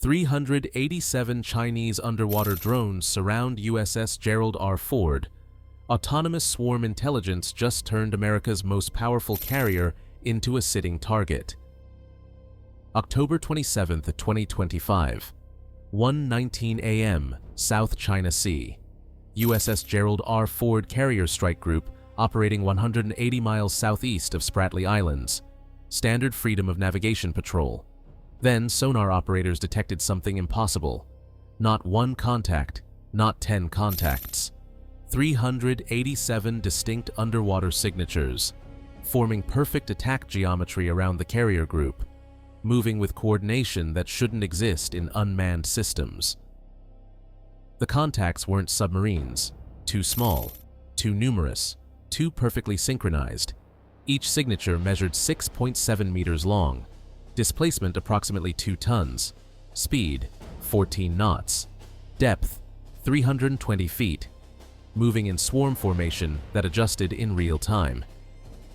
387 Chinese underwater drones surround USS Gerald R. Ford. Autonomous swarm intelligence just turned America's most powerful carrier into a sitting target. October 27, 2025, 1:19 a.m., South China Sea. USS Gerald R. Ford Carrier Strike Group, operating 180 miles southeast of Spratly Islands. Standard freedom of navigation patrol. Then sonar operators detected something impossible. Not one contact, not 10 contacts. 387 distinct underwater signatures, forming perfect attack geometry around the carrier group, moving with coordination that shouldn't exist in unmanned systems. The contacts weren't submarines, too small, too numerous, too perfectly synchronized. Each signature measured 6.7 meters long, displacement approximately 2 tons, speed 14 knots, depth 320 feet, moving in swarm formation that adjusted in real time.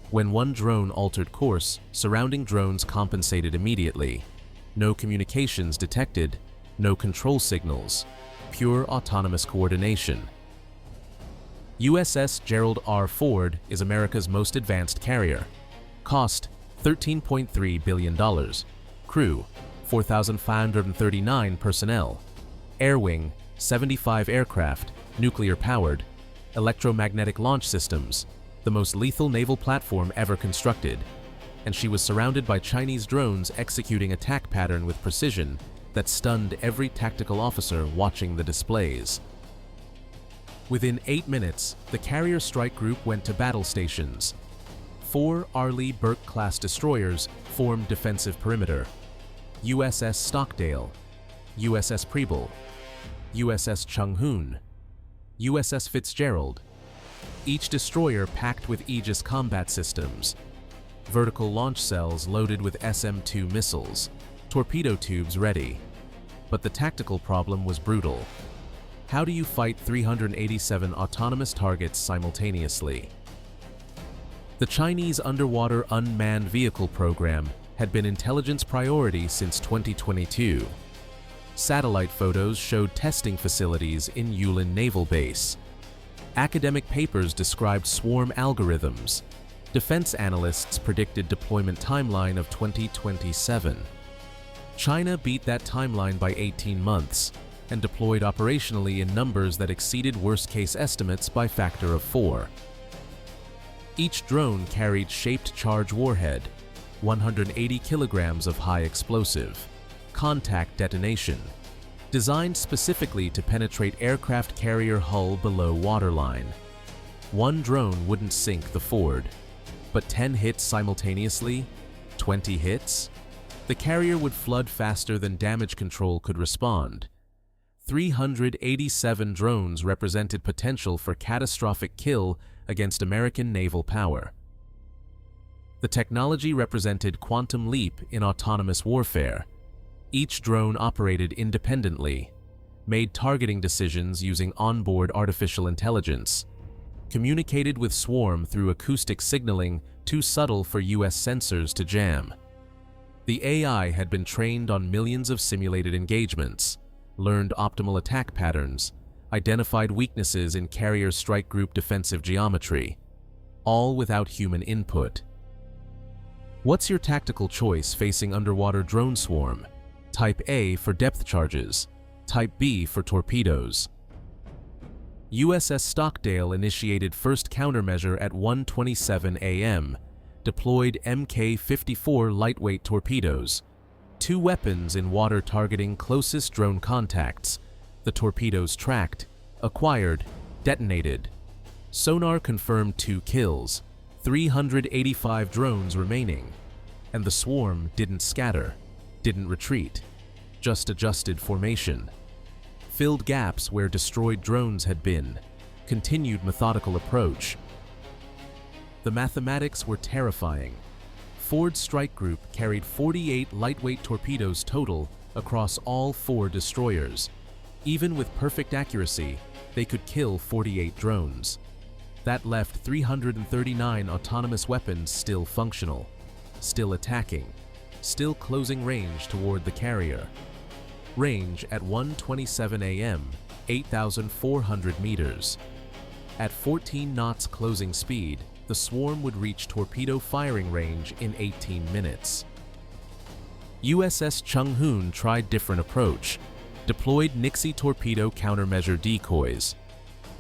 When one drone altered course, surrounding drones compensated immediately. No communications detected, no control signals, pure autonomous coordination. USS Gerald R. Ford is America's most advanced carrier. Cost $13.3 billion. Crew 4,539 personnel. Air wing 75 aircraft, nuclear-powered. Electromagnetic launch systems, the most lethal naval platform ever constructed. And she was surrounded by Chinese drones executing attack pattern with precision that stunned every tactical officer watching the displays. Within 8 minutes, the carrier strike group went to battle stations. 4 Arleigh Burke-class destroyers formed defensive perimeter. USS Stockdale, USS Preble, USS Chung-hoon, USS Fitzgerald, each destroyer packed with Aegis combat systems, vertical launch cells loaded with SM-2 missiles, torpedo tubes ready. But the tactical problem was brutal. How do you fight 387 autonomous targets simultaneously? The Chinese underwater unmanned vehicle program had been intelligence priority since 2022. Satellite photos showed testing facilities in Yulin Naval Base. Academic papers described swarm algorithms. Defense analysts predicted deployment timeline of 2027. China beat that timeline by 18 months and deployed operationally in numbers that exceeded worst-case estimates by factor of 4. Each drone carried shaped charge warhead, 180 kilograms of high explosive, contact detonation, designed specifically to penetrate aircraft carrier hull below waterline. One drone wouldn't sink the Ford, but 10 hits simultaneously, 20 hits? The carrier would flood faster than damage control could respond. 387 drones represented potential for catastrophic kill against American naval power. The technology represented quantum leap in autonomous warfare. Each drone operated independently, made targeting decisions using onboard artificial intelligence, communicated with swarm through acoustic signaling too subtle for US sensors to jam. The AI had been trained on millions of simulated engagements, learned optimal attack patterns, identified weaknesses in carrier strike group defensive geometry, all without human input. What's your tactical choice facing underwater drone swarm? Type A for depth charges, Type B for torpedoes. USS Stockdale initiated first countermeasure at 1:27 a.m., deployed Mk-54 lightweight torpedoes, 2 weapons in water targeting closest drone contacts. The torpedoes tracked, acquired, detonated. Sonar confirmed 2 kills, 385 drones remaining, and the swarm didn't scatter, didn't retreat, just adjusted formation. Filled gaps where destroyed drones had been, continued methodical approach. The mathematics were terrifying. Ford's strike group carried 48 lightweight torpedoes total across all 4 destroyers. Even with perfect accuracy, they could kill 48 drones. That left 339 autonomous weapons still functional, still attacking, still closing range toward the carrier. Range at 1:27 a.m., 8,400 meters. At 14 knots closing speed, the swarm would reach torpedo firing range in 18 minutes. USS Chung-hoon tried different approach, deployed Nixie torpedo countermeasure decoys.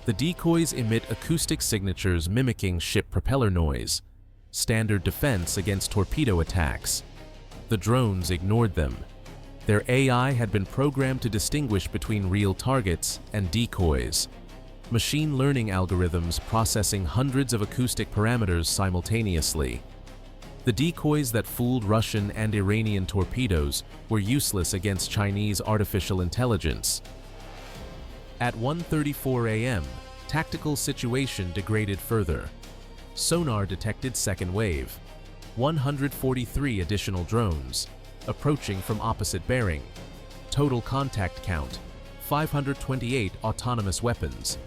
The decoys emit acoustic signatures mimicking ship propeller noise, standard defense against torpedo attacks. The drones ignored them. Their AI had been programmed to distinguish between real targets and decoys. Machine learning algorithms processing hundreds of acoustic parameters simultaneously. The decoys that fooled Russian and Iranian torpedoes were useless against Chinese artificial intelligence. At 1:34 a.m., tactical situation degraded further. Sonar detected second wave. 143 additional drones, approaching from opposite bearing. Total contact count, 528 autonomous weapons,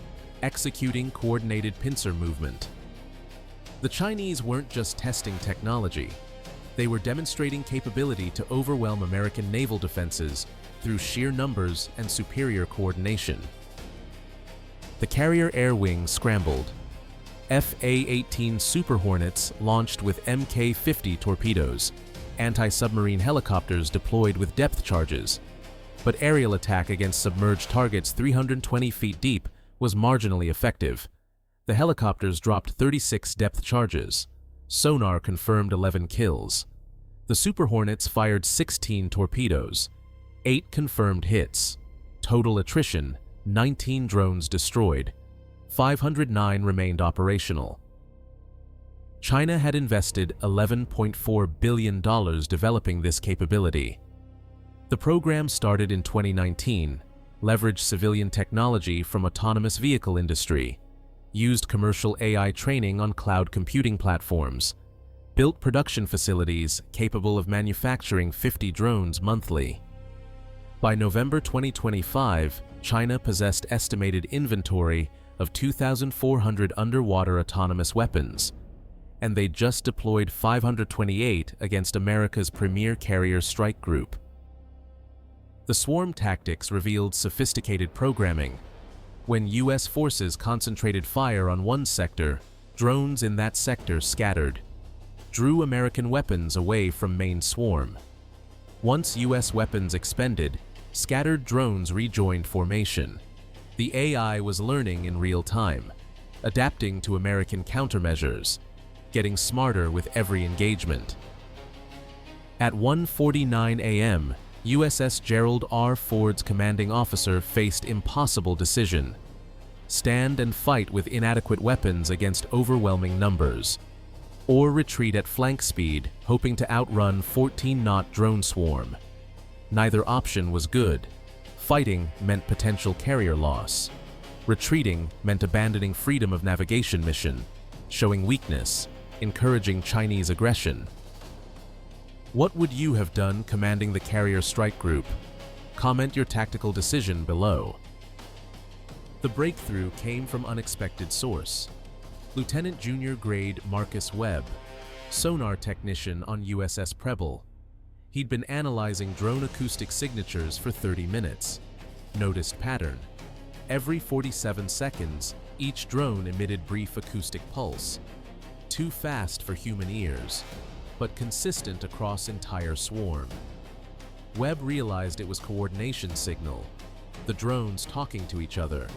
executing coordinated pincer movement. The Chinese weren't just testing technology. They were demonstrating capability to overwhelm American naval defenses through sheer numbers and superior coordination. The carrier air wing scrambled. F/A-18 Super Hornets launched with Mk-50 torpedoes, anti-submarine helicopters deployed with depth charges, but aerial attack against submerged targets 320 feet deep was marginally effective. The helicopters dropped 36 depth charges. Sonar confirmed 11 kills. The Super Hornets fired 16 torpedoes, 8 confirmed hits. Total attrition, 19 drones destroyed. 509 remained operational. China had invested $11.4 billion developing this capability. The program started in 2019, leveraged civilian technology from autonomous vehicle industry, used commercial AI training on cloud computing platforms, built production facilities capable of manufacturing 50 drones monthly. By November 2025, China possessed estimated inventory of 2,400 underwater autonomous weapons, and they just deployed 528 against America's premier carrier strike group. The swarm tactics revealed sophisticated programming. When U.S. forces concentrated fire on one sector, drones in that sector scattered, drew American weapons away from main swarm. Once U.S. weapons expended, scattered drones rejoined formation. The AI was learning in real time, adapting to American countermeasures, getting smarter with every engagement. At 1:49 a.m., USS Gerald R. Ford's commanding officer faced impossible decision: stand and fight with inadequate weapons against overwhelming numbers, or retreat at flank speed, hoping to outrun 14-knot drone swarm. Neither option was good. Fighting meant potential carrier loss. Retreating meant abandoning freedom of navigation mission, showing weakness, encouraging Chinese aggression. What would you have done commanding the carrier strike group? Comment your tactical decision below. The breakthrough came from unexpected source. Lieutenant Junior Grade Marcus Webb, sonar technician on USS Preble. He'd been analyzing drone acoustic signatures for 30 minutes. Noticed pattern. Every 47 seconds, each drone emitted brief acoustic pulse. Too fast for human ears, but consistent across entire swarm. Webb realized it was coordination signal, the drones talking to each other,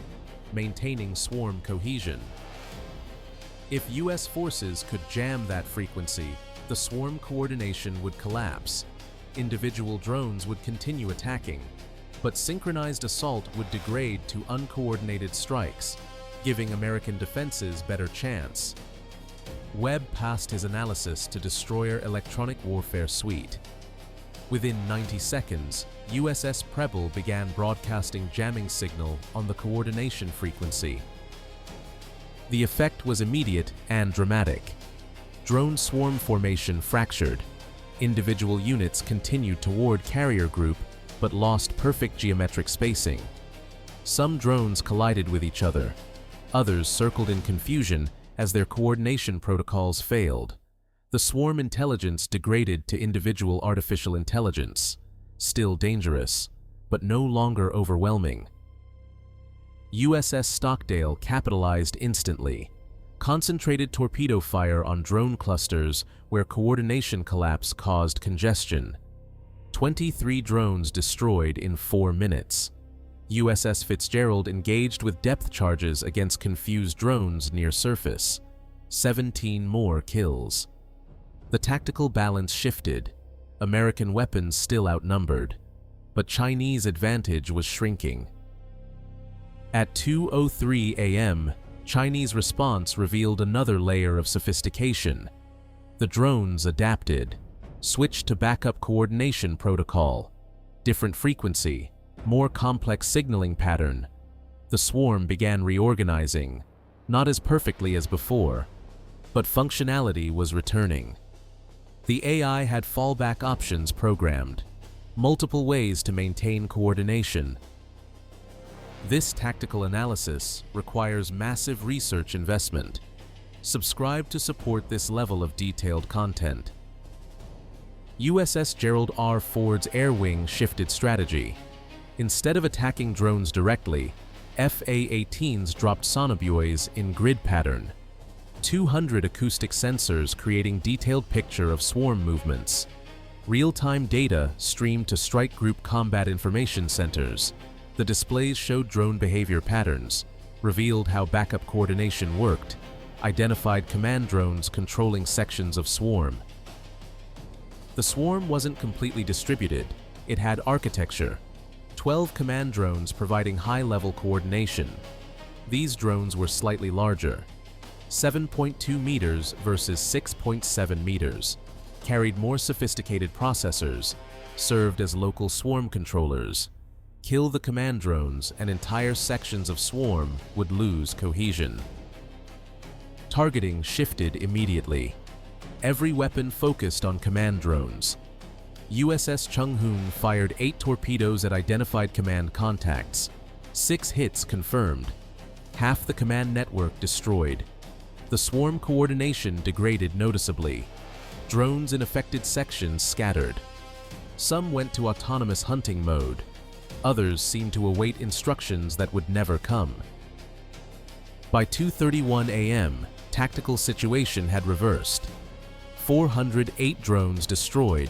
maintaining swarm cohesion. If U.S. forces could jam that frequency, the swarm coordination would collapse. Individual drones would continue attacking, but synchronized assault would degrade to uncoordinated strikes, giving American defenses better chance. Webb passed his analysis to Destroyer Electronic Warfare Suite. Within 90 seconds, USS Preble began broadcasting jamming signal on the coordination frequency. The effect was immediate and dramatic. Drone swarm formation fractured. Individual units continued toward carrier group, but lost perfect geometric spacing. Some drones collided with each other. Others circled in confusion as their coordination protocols failed. The swarm intelligence degraded to individual artificial intelligence. Still dangerous, but no longer overwhelming. USS Stockdale capitalized instantly. Concentrated torpedo fire on drone clusters where coordination collapse caused congestion. 23 drones destroyed in 4 minutes. USS Fitzgerald engaged with depth charges against confused drones near surface. 17 more kills. The tactical balance shifted. American weapons still outnumbered, but Chinese advantage was shrinking. At 2:03 a.m., Chinese response revealed another layer of sophistication. The drones adapted, switched to backup coordination protocol, different frequency, more complex signaling pattern. The swarm began reorganizing, not as perfectly as before, but functionality was returning. The AI had fallback options programmed, multiple ways to maintain coordination. This tactical analysis requires massive research investment. Subscribe to support this level of detailed content. USS Gerald R. Ford's air wing shifted strategy. Instead of attacking drones directly, FA-18s dropped sonobuoys in grid pattern. 200 acoustic sensors creating detailed picture of swarm movements. Real-time data streamed to strike group combat information centers. The displays showed drone behavior patterns, revealed how backup coordination worked, identified command drones controlling sections of swarm. The swarm wasn't completely distributed, it had architecture. 12 command drones providing high-level coordination. These drones were slightly larger, 7.2 meters versus 6.7 meters, carried more sophisticated processors, served as local swarm controllers. Kill the command drones and entire sections of swarm would lose cohesion. Targeting shifted immediately. Every weapon focused on command drones. USS Chunghoon fired 8 torpedoes at identified command contacts. 6 hits confirmed. Half the command network destroyed. The swarm coordination degraded noticeably. Drones in affected sections scattered. Some went to autonomous hunting mode. Others seemed to await instructions that would never come. By 2:31 a.m., tactical situation had reversed. 408 drones destroyed,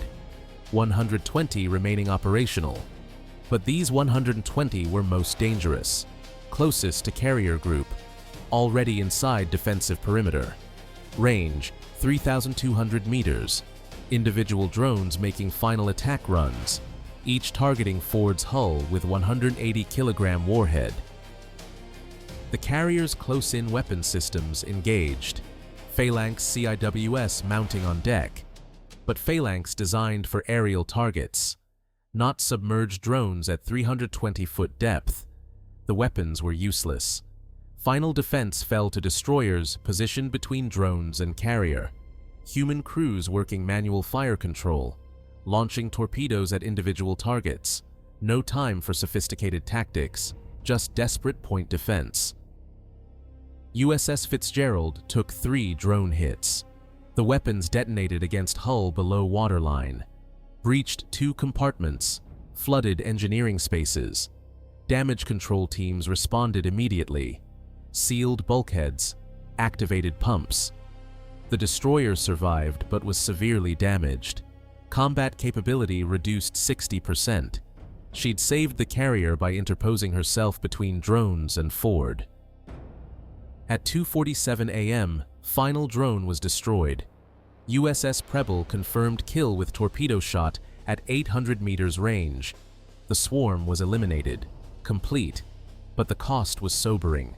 120 remaining operational. But these 120 were most dangerous, closest to carrier group, already inside defensive perimeter. Range, 3,200 meters. Individual drones making final attack runs, each targeting Ford's hull with 180-kilogram warhead. The carrier's close-in weapon systems engaged. Phalanx CIWS mounting on deck, but Phalanx designed for aerial targets, not submerged drones at 320-foot depth. The weapons were useless. Final defense fell to destroyers positioned between drones and carrier. Human crews working manual fire control, launching torpedoes at individual targets. No time for sophisticated tactics, just desperate point defense. USS Fitzgerald took 3 drone hits. The weapons detonated against hull below waterline, breached 2 compartments, flooded engineering spaces. Damage control teams responded immediately, sealed bulkheads, activated pumps. The destroyer survived but was severely damaged. Combat capability reduced 60%. She'd saved the carrier by interposing herself between drones and Ford. At 2:47 a.m., final drone was destroyed. USS Preble confirmed kill with torpedo shot at 800 meters range. The swarm was eliminated, complete, but the cost was sobering.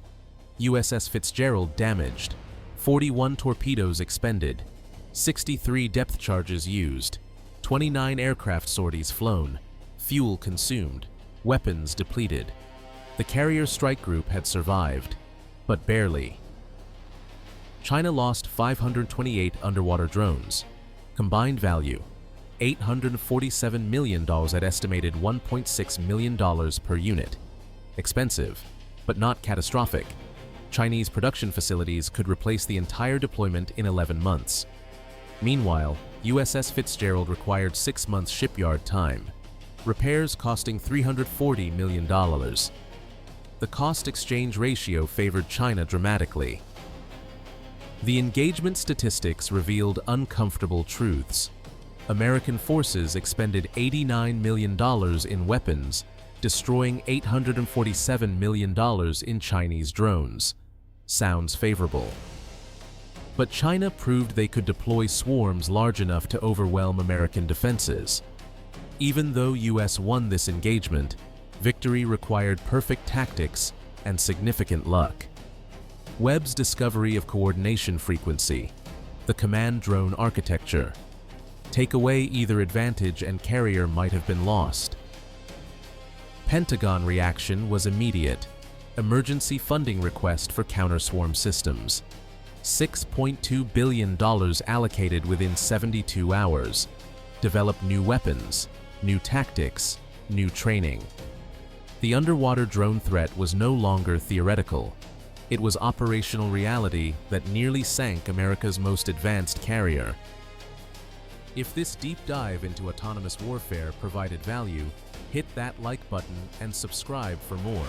USS Fitzgerald damaged, 41 torpedoes expended, 63 depth charges used, 29 aircraft sorties flown, fuel consumed, weapons depleted. The carrier strike group had survived, but barely. China lost 528 underwater drones. Combined value, $847 million at estimated $1.6 million per unit. Expensive, but not catastrophic. Chinese production facilities could replace the entire deployment in 11 months. Meanwhile, USS Fitzgerald required 6 months shipyard time. repairs costing $340 million. The cost-exchange ratio favored China dramatically. The engagement statistics revealed uncomfortable truths. American forces expended $89 million in weapons, destroying $847 million in Chinese drones. Sounds favorable. But China proved they could deploy swarms large enough to overwhelm American defenses. Even though US won this engagement, victory required perfect tactics and significant luck. Webb's discovery of coordination frequency, the command drone architecture. Take away either advantage and carrier might have been lost. Pentagon reaction was immediate. Emergency funding request for counter-swarm systems. $6.2 billion allocated within 72 hours. Develop new weapons, new tactics, new training. The underwater drone threat was no longer theoretical. It was operational reality that nearly sank America's most advanced carrier. If this deep dive into autonomous warfare provided value, hit that like button and subscribe for more.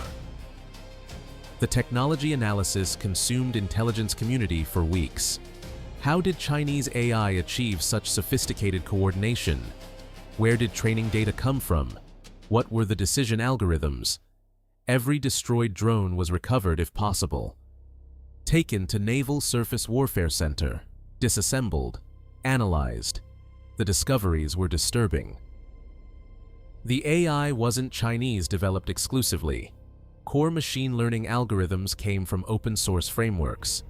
The technology analysis consumed intelligence community for weeks. How did Chinese AI achieve such sophisticated coordination? Where did training data come from? What were the decision algorithms? Every destroyed drone was recovered if possible. Taken to Naval Surface Warfare Center, disassembled, analyzed. The discoveries were disturbing. The AI wasn't Chinese developed exclusively. Core machine learning algorithms came from open-source frameworks.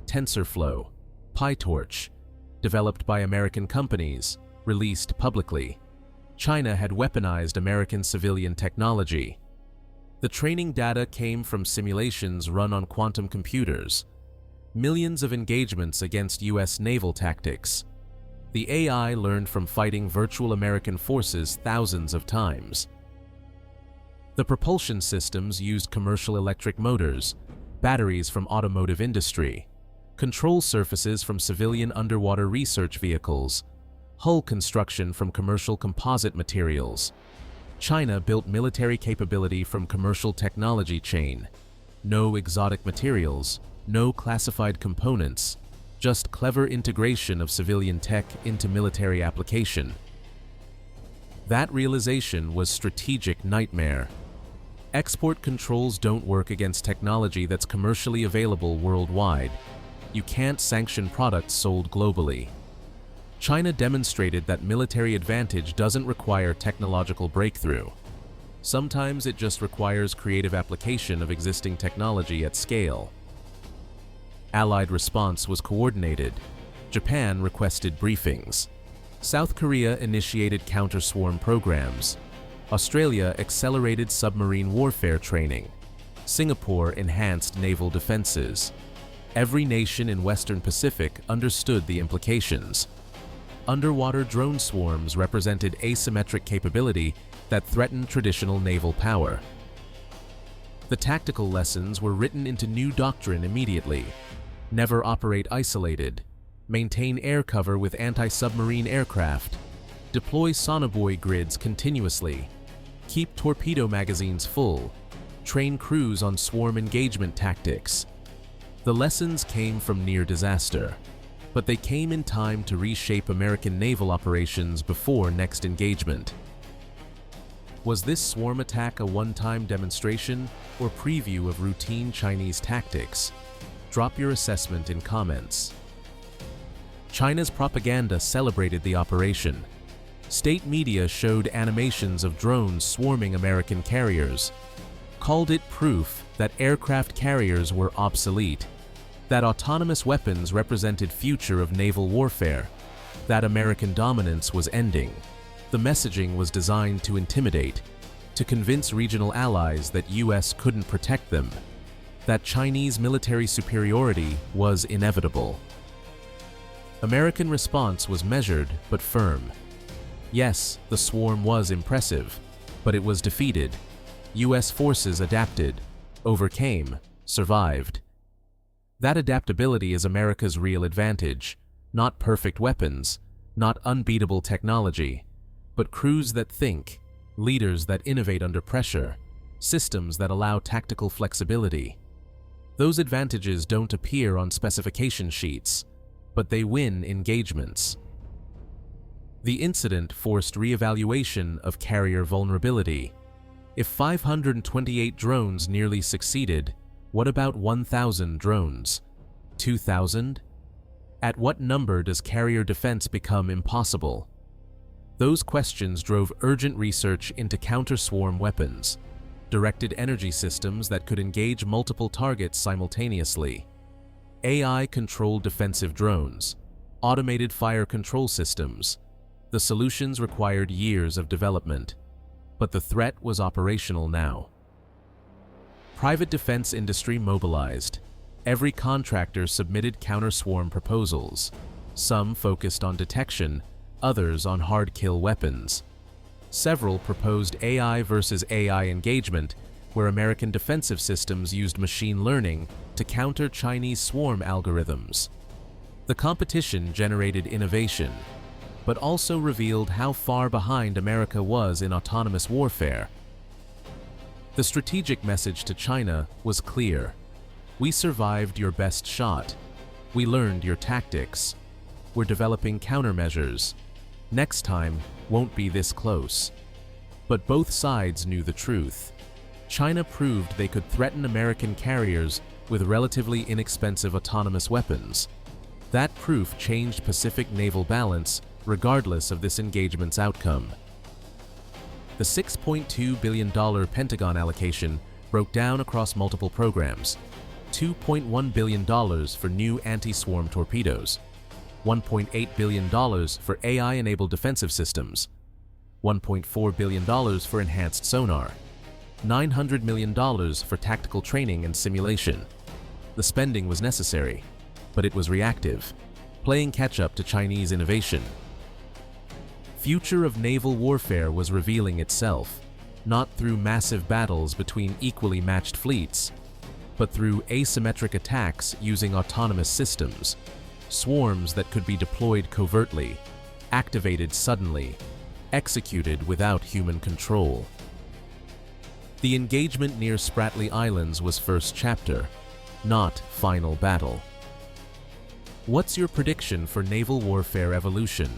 TensorFlow, PyTorch, developed by American companies, released publicly. China had weaponized American civilian technology. The training data came from simulations run on quantum computers. Millions of engagements against US naval tactics. The AI learned from fighting virtual American forces thousands of times. The propulsion systems used commercial electric motors, batteries from automotive industry, control surfaces from civilian underwater research vehicles, hull construction from commercial composite materials. China built military capability from commercial technology chain. No exotic materials, no classified components, just clever integration of civilian tech into military application. That realization was strategic nightmare. Export controls don't work against technology that's commercially available worldwide. You can't sanction products sold globally. China demonstrated that military advantage doesn't require technological breakthrough. Sometimes it just requires creative application of existing technology at scale. Allied response was coordinated. Japan requested briefings. South Korea initiated counter-swarm programs. Australia accelerated submarine warfare training. Singapore enhanced naval defenses. Every nation in Western Pacific understood the implications. Underwater drone swarms represented asymmetric capability that threatened traditional naval power. The tactical lessons were written into new doctrine immediately. Never operate isolated. Maintain air cover with anti-submarine aircraft. Deploy sonobuoy grids continuously. Keep torpedo magazines full. Train crews on swarm engagement tactics. The lessons came from near disaster, but they came in time to reshape American naval operations before next engagement. Was this swarm attack a one-time demonstration or preview of routine Chinese tactics? Drop your assessment in comments. China's propaganda celebrated the operation. State media showed animations of drones swarming American carriers, called it proof that aircraft carriers were obsolete, that autonomous weapons represented future of naval warfare, that American dominance was ending. The messaging was designed to intimidate, to convince regional allies that US couldn't protect them, that Chinese military superiority was inevitable. American response was measured but firm. Yes, the swarm was impressive, but it was defeated. US forces adapted, overcame, survived. That adaptability is America's real advantage, not perfect weapons, not unbeatable technology, but crews that think, leaders that innovate under pressure, systems that allow tactical flexibility. Those advantages don't appear on specification sheets, but they win engagements. The incident forced re-evaluation of carrier vulnerability. If 528 drones nearly succeeded, what about 1,000 drones? 2,000? At what number does carrier defense become impossible? Those questions drove urgent research into counter-swarm weapons, directed energy systems that could engage multiple targets simultaneously, AI-controlled defensive drones, automated fire control systems. The solutions required years of development, but the threat was operational now. Private defense industry mobilized. Every contractor submitted counter-swarm proposals, some focused on detection, others on hard-kill weapons. Several proposed AI versus AI engagement, where American defensive systems used machine learning to counter Chinese swarm algorithms. The competition generated innovation, but also revealed how far behind America was in autonomous warfare. The strategic message to China was clear. We survived your best shot. We learned your tactics. We're developing countermeasures. Next time won't be this close. But both sides knew the truth. China proved they could threaten American carriers with relatively inexpensive autonomous weapons. That proof changed Pacific naval balance regardless of this engagement's outcome. The $6.2 billion Pentagon allocation broke down across multiple programs. $2.1 billion for new anti-swarm torpedoes, $1.8 billion for AI-enabled defensive systems, $1.4 billion for enhanced sonar, $900 million for tactical training and simulation. The spending was necessary, but it was reactive, playing catch-up to Chinese innovation. Future of naval warfare was revealing itself, not through massive battles between equally matched fleets, but through asymmetric attacks using autonomous systems, swarms that could be deployed covertly, activated suddenly, executed without human control. The engagement near Spratly Islands was first chapter, not final battle. What's your prediction for naval warfare evolution?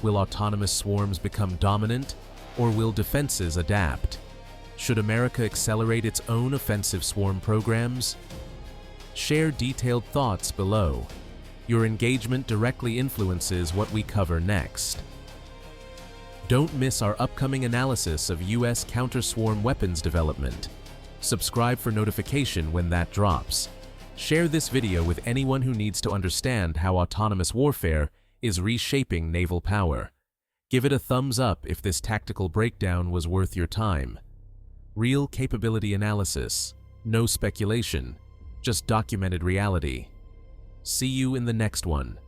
Will autonomous swarms become dominant, or will defenses adapt? Should America accelerate its own offensive swarm programs? Share detailed thoughts below. Your engagement directly influences what we cover next. Don't miss our upcoming analysis of U.S. counter-swarm weapons development. Subscribe for notification when that drops. Share this video with anyone who needs to understand how autonomous warfare is reshaping naval power. Give it a thumbs up if this tactical breakdown was worth your time. Real capability analysis, no speculation, just documented reality. See you in the next one.